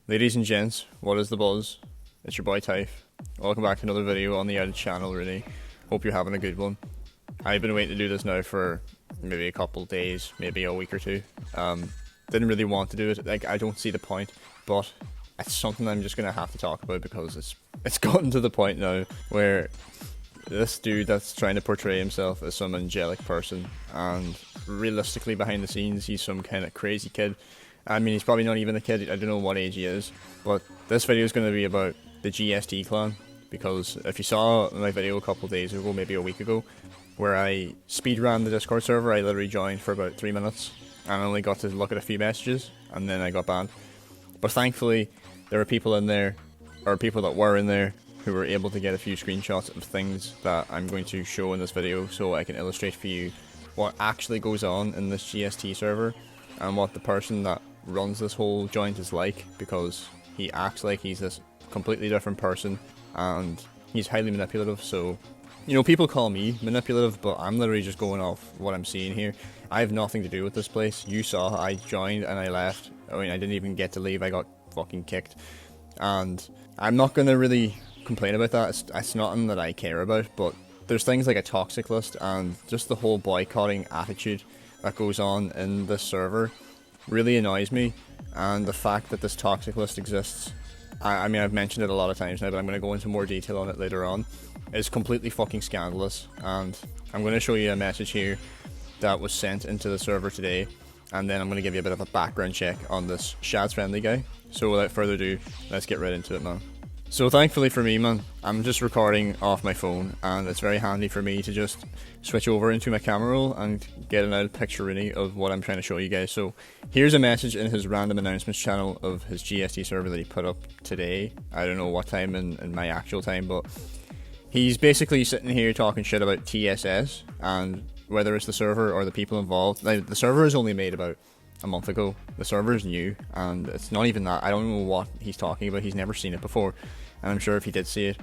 Ladies and gents, what is the buzz? It's your boy Typho. Welcome back to another video on the Outed channel, really. Hope you're having a good one. I've been waiting to do this now for maybe a couple of days, maybe a week or two. Didn't really want to do it, like I don't see the point, but it's something I'm just going to have to talk about because it's gotten to the point now where this dude that's trying to portray himself as some angelic person, and realistically behind the scenes he's some kind of crazy kid. I mean, he's probably not even a kid, I don't know what age he is, but this video is going to be about the GsT clan, because if you saw my video a couple of days ago, maybe a week ago, where I speedran the Discord server, I literally joined for about 3 minutes, and I only got to look at a few messages, and then I got banned. But thankfully, there were people in there, or people that were in there, who were able to get a few screenshots of things that I'm going to show in this video, so I can illustrate for you what actually goes on in this GsT server, and what the person that runs this whole joint is like, because he acts like he's this completely different person, and he's highly manipulative. So, you know, people call me manipulative, but I'm literally just going off what I'm seeing here. I have nothing to do with this place. You saw I joined and I left. I mean, I didn't even get to leave, I got fucking kicked. And I'm not going to really complain about that, it's nothing that I care about, but there's things like a toxic list and just the whole boycotting attitude that goes on in this server really annoys me. And the fact that this toxic list exists, I mean, I've mentioned it a lot of times now, but I'm going to go into more detail on it later on, is completely fucking scandalous. And I'm going to show you a message here that was sent into the server today, and then I'm going to give you a bit of a background check on this Shads Friendly guy. So without further ado, let's get right into it, man. So thankfully for me, man, I'm just recording off my phone, and it's very handy for me to just switch over into my camera roll and get an out picture really of what I'm trying to show you guys. So here's a message in his random announcements channel of his GsT server that he put up today. I don't know what time in my actual time, but he's basically sitting here talking shit about TSS and whether it's the server or the people involved. Like, the server is only made about a month ago. The server is new, and it's not even that. I don't know what he's talking about. He's never seen it before, and I'm sure if he did see it,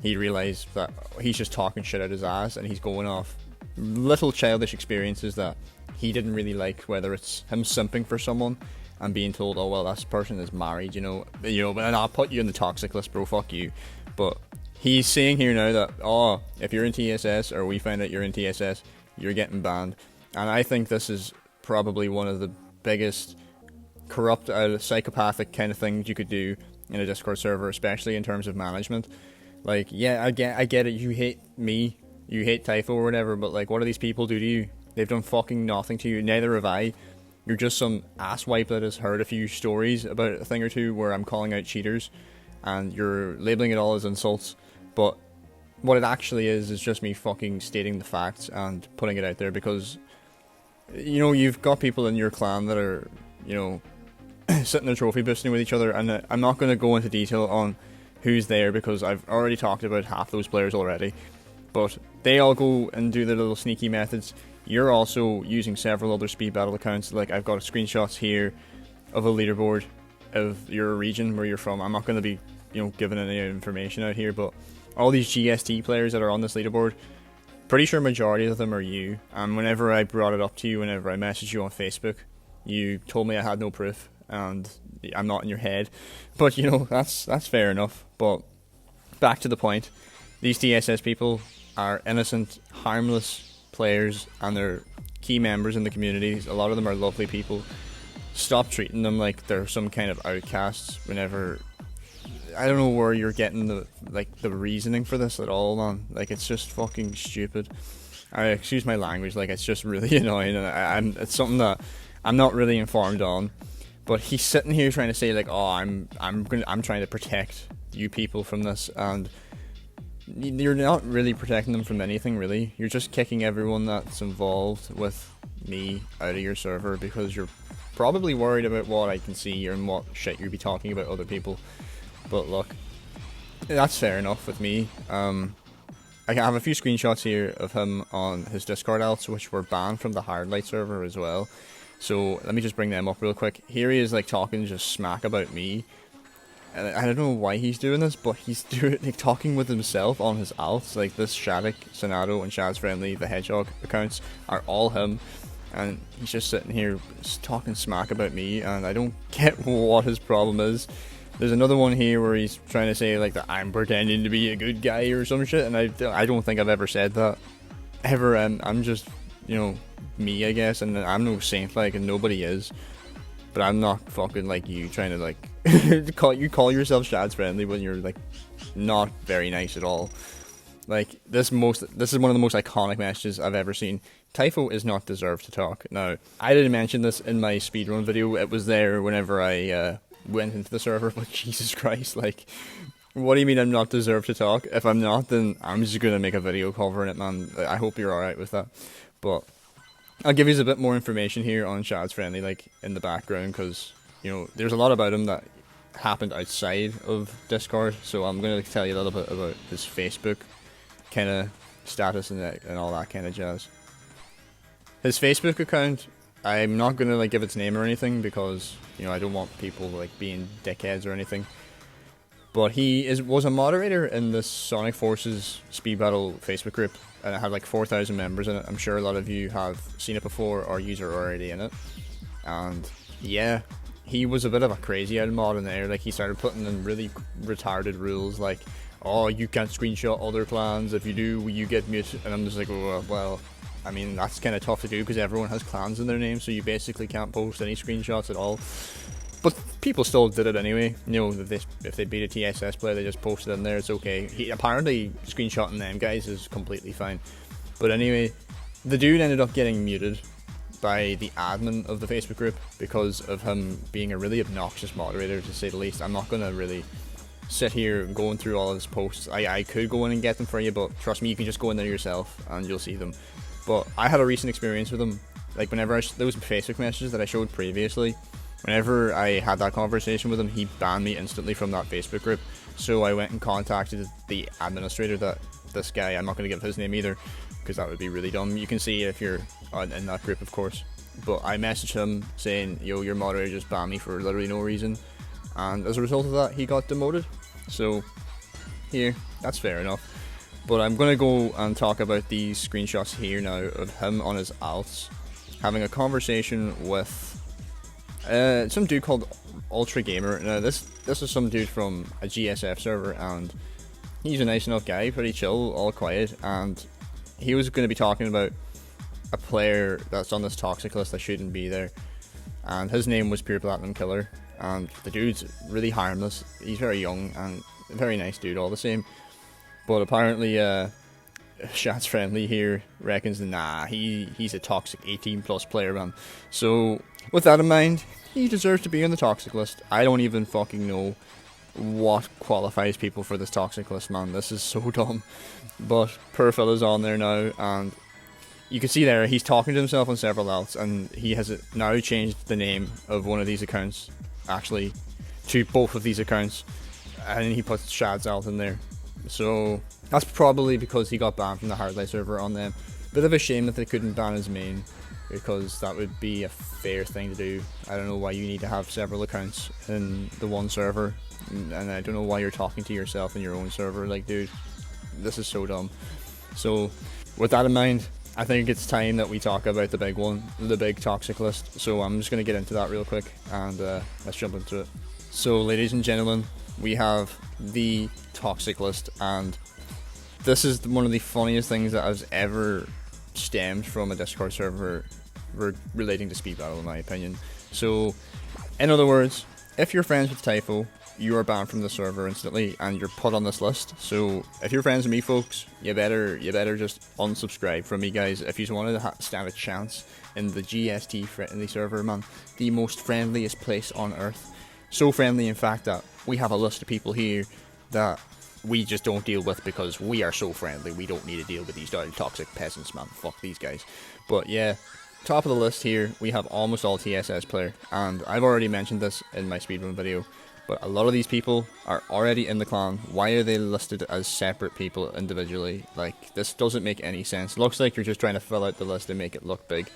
he'd realise that he's just talking shit out his ass, and he's going off little childish experiences that he didn't really like, whether it's him simping for someone and being told, oh well, that person is married, you know, and I'll put you in the toxic list, bro, fuck you. But he's saying here now that, oh, if you're in TSS, or we find out you're in TSS, you're getting banned. And I think this is probably one of the biggest corrupt, psychopathic kind of things you could do in a Discord server, especially in terms of management. Like, yeah, I get it, you hate me, you hate Typho or whatever, but like, what do these people do to you? They've done fucking nothing to you, neither have I. You're just some asswipe that has heard a few stories about a thing or two where I'm calling out cheaters, and you're labeling it all as insults, but what it actually is just me fucking stating the facts and putting it out there, because you know, you've got people in your clan that are, you know, sitting there trophy boosting with each other, and I'm not going to go into detail on who's there because I've already talked about half those players already, but they all go and do their little sneaky methods. You're also using several other speed battle accounts. Like, I've got screenshots here of a leaderboard of your region where you're from. I'm not going to be, you know, giving any information out here, but all these GsT players that are on this leaderboard, pretty sure majority of them are you. And whenever I brought it up to you, whenever I messaged you on Facebook, you told me I had no proof, and I'm not in your head. But you know, that's fair enough. But back to the point, these TSS people are innocent, harmless players, and they're key members in the communities. A lot of them are lovely people. Stop treating them like they're some kind of outcasts. Whenever, I don't know where you're getting the reasoning for this at all, man. Like, it's just fucking stupid. Excuse my language, like, it's just really annoying, and it's something that I'm not really informed on. But he's sitting here trying to say, like, oh, I'm trying to protect you people from this, and you're not really protecting them from anything, really. You're just kicking everyone that's involved with me out of your server because you're probably worried about what I can see and what shit you'll be talking about other people. But look, that's fair enough with me. I have a few screenshots here of him on his Discord alts, which were banned from the Hardlight server as well. So let me just bring them up real quick. Here he is, like, talking just smack about me. And I don't know why he's doing this, but he's talking with himself on his alts. Like, this Shattuck, Sonato, and Shads Friendly, the Hedgehog accounts, are all him. And he's just sitting here talking smack about me, and I don't get what his problem is. There's another one here where he's trying to say like that I'm pretending to be a good guy or some shit, and I don't think I've ever said that ever. I'm just, you know, me, I guess, and I'm no saint, like, and nobody is. But I'm not fucking like you trying to like call yourself Shads friendly when you're like not very nice at all. Like this is one of the most iconic messages I've ever seen. Typho is not deserved to talk. Now, I didn't mention this in my speedrun video. It was there whenever I went into the server, but Jesus Christ, like, what do you mean I'm not deserved to talk? If I'm not, then I'm just gonna make a video covering it, man. I hope you're alright with that. But I'll give you a bit more information here on Shads Friendly, like, in the background, because, you know, there's a lot about him that happened outside of Discord, so I'm going to tell you a little bit about his Facebook kind of status and all that kind of jazz. His Facebook account, I'm not going to, like, give its name or anything, because, you know, I don't want people, like, being dickheads or anything. But he was a moderator in the Sonic Forces Speed Battle Facebook group, and it had like 4,000 members in it. I'm sure a lot of you have seen it before, or you are already in it. And yeah, he was a bit of a crazy old mod in there. Like, he started putting in really retarded rules, like, oh, you can't screenshot other clans. If you do, you get muted. And I'm just like, oh, well, I mean, that's kind of tough to do because everyone has clans in their name, so you basically can't post any screenshots at all. But people still did it anyway. You know, if they beat a TSS player, they just post it in there. It's okay. Apparently, screenshotting them guys is completely fine. But anyway, the dude ended up getting muted by the admin of the Facebook group because of him being a really obnoxious moderator, to say the least. I'm not going to really sit here going through all of his posts. I could go in and get them for you, but trust me, you can just go in there yourself and you'll see them. But I had a recent experience with him. Like, whenever those Facebook messages that I showed previously, whenever I had that conversation with him, he banned me instantly from that Facebook group. So I went and contacted the administrator, that this guy, I'm not going to give his name either, because that would be really dumb. You can see if you're in that group, of course. But I messaged him saying, yo, your moderator just banned me for literally no reason. And as a result of that, he got demoted. So, here, that's fair enough. But I'm going to go and talk about these screenshots here now of him on his alts, having a conversation with some dude called Ultra Gamer. Now this is some dude from a GSF server, and he's a nice enough guy, pretty chill, all quiet, and he was going to be talking about a player that's on this toxic list that shouldn't be there, and his name was Pure Platinum Killer, and the dude's really harmless. He's very young and a very nice dude all the same, but apparently Shads Friendly here reckons that, nah, he's a toxic 18 plus player, man. So with that in mind, he deserves to be on the toxic list. I don't even fucking know what qualifies people for this toxic list, man. This is so dumb. But poor fella's on there now, and you can see there he's talking to himself on several outs, and he has now changed the name of one of these accounts, actually, to both of these accounts, and he puts Shads out in there. So that's probably because he got banned from the Hardlight server on them. Bit of a shame that they couldn't ban his main, because that would be a fair thing to do. I don't know why you need to have several accounts in the one server, and I don't know why you're talking to yourself in your own server. Like, dude, this is so dumb. So with that in mind, I think it's time that we talk about the big one, the big toxic list. So I'm just going to get into that real quick, and let's jump into it. So ladies and gentlemen, we have the toxic list, and this is one of the funniest things that has ever stemmed from a Discord server relating to speed battle, in my opinion. So in other words, if you're friends with Typho, you are banned from the server instantly and you're put on this list. So if you're friends with me, folks, you better just unsubscribe from me, guys, if you wanted to stand a chance in the GsT friendly server, man. The most friendliest place on earth. So friendly, in fact, that we have a list of people here that we just don't deal with because we are so friendly. We don't need to deal with these dirty toxic peasants, man. Fuck these guys. But yeah, top of the list here, we have almost all TSS player, and I've already mentioned this in my speedrun video, but a lot of these people are already in the clan. Why are they listed as separate people individually? Like, this doesn't make any sense. Looks like you're just trying to fill out the list and make it look big.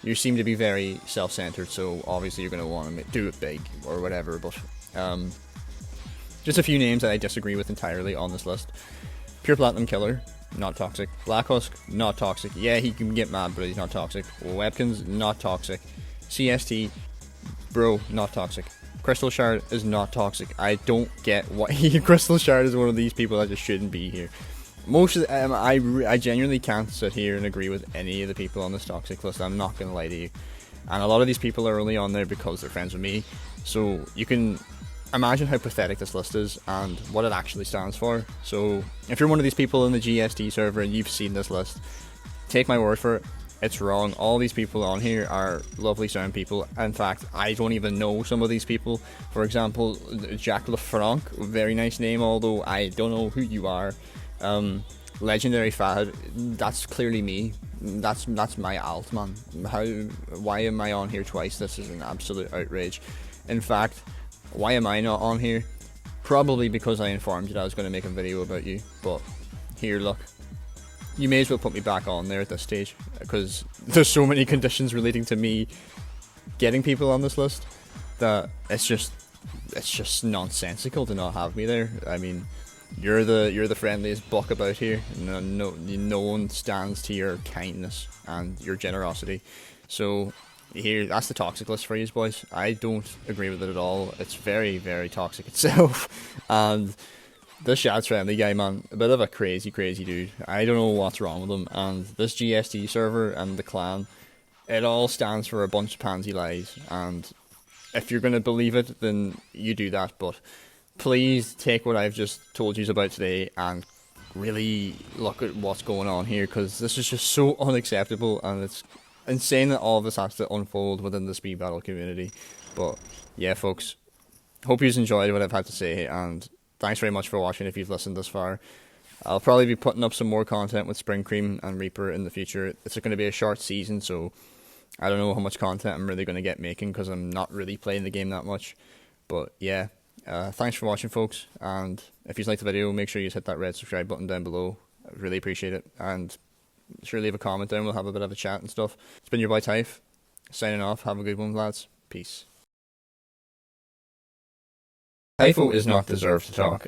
You seem to be very self-centered, so obviously you're going to want to do it big or whatever, but just a few names that I disagree with entirely on this list. Pure Platinum Killer, not toxic. Black Husk, not toxic. Yeah, he can get mad, but he's not toxic. Webkins, not toxic. CST, bro, not toxic. Crystal Shard is not toxic. I don't get why Crystal Shard is one of these people that just shouldn't be here. Most of the, I genuinely can't sit here and agree with any of the people on this toxic list. I'm not gonna lie to you. And a lot of these people are only on there because they're friends with me. So you can imagine how pathetic this list is and what it actually stands for. So if you're one of these people in the GsT server and you've seen this list, take my word for it. It's wrong. All these people on here are lovely sound people. In fact, I don't even know some of these people. For example, Jack LeFranc, very nice name, although I don't know who you are. Legendary Fahad, that's clearly me. That's my alt, man. Why am I on here twice? This is an absolute outrage. In fact, why am I not on here? Probably because I informed you that I was going to make a video about you. But here, look. You may as well put me back on there at this stage, because there's so many conditions relating to me getting people on this list that it's just nonsensical to not have me there. I mean, you're the friendliest buck about here. No one stands to your kindness and your generosity. So here, that's the toxic list for you boys. I don't agree with it at all. It's very, very toxic itself. And this Shad's friendly guy, man, a bit of a crazy dude. I don't know what's wrong with him. And this GsT server and the clan, it all stands for a bunch of pansy lies. And if you're going to believe it, then you do that. But please take what I've just told you about today and really look at what's going on here, because this is just so unacceptable, and it's insane that all of this has to unfold within the speed battle community. But yeah, folks, hope you've enjoyed what I've had to say, and thanks very much for watching if you've listened this far. I'll probably be putting up some more content with Spring Cream and Reaper in the future. It's going to be a short season, so I don't know how much content I'm really going to get making, because I'm not really playing the game that much. But yeah, thanks for watching, folks, and if you liked the video, make sure you hit that red subscribe button down below. I really appreciate it, and sure leave a comment down. We'll have a bit of a chat and stuff. It's been your boy Typho, signing off. Have a good one, lads. Peace. Typho is not deserved to talk.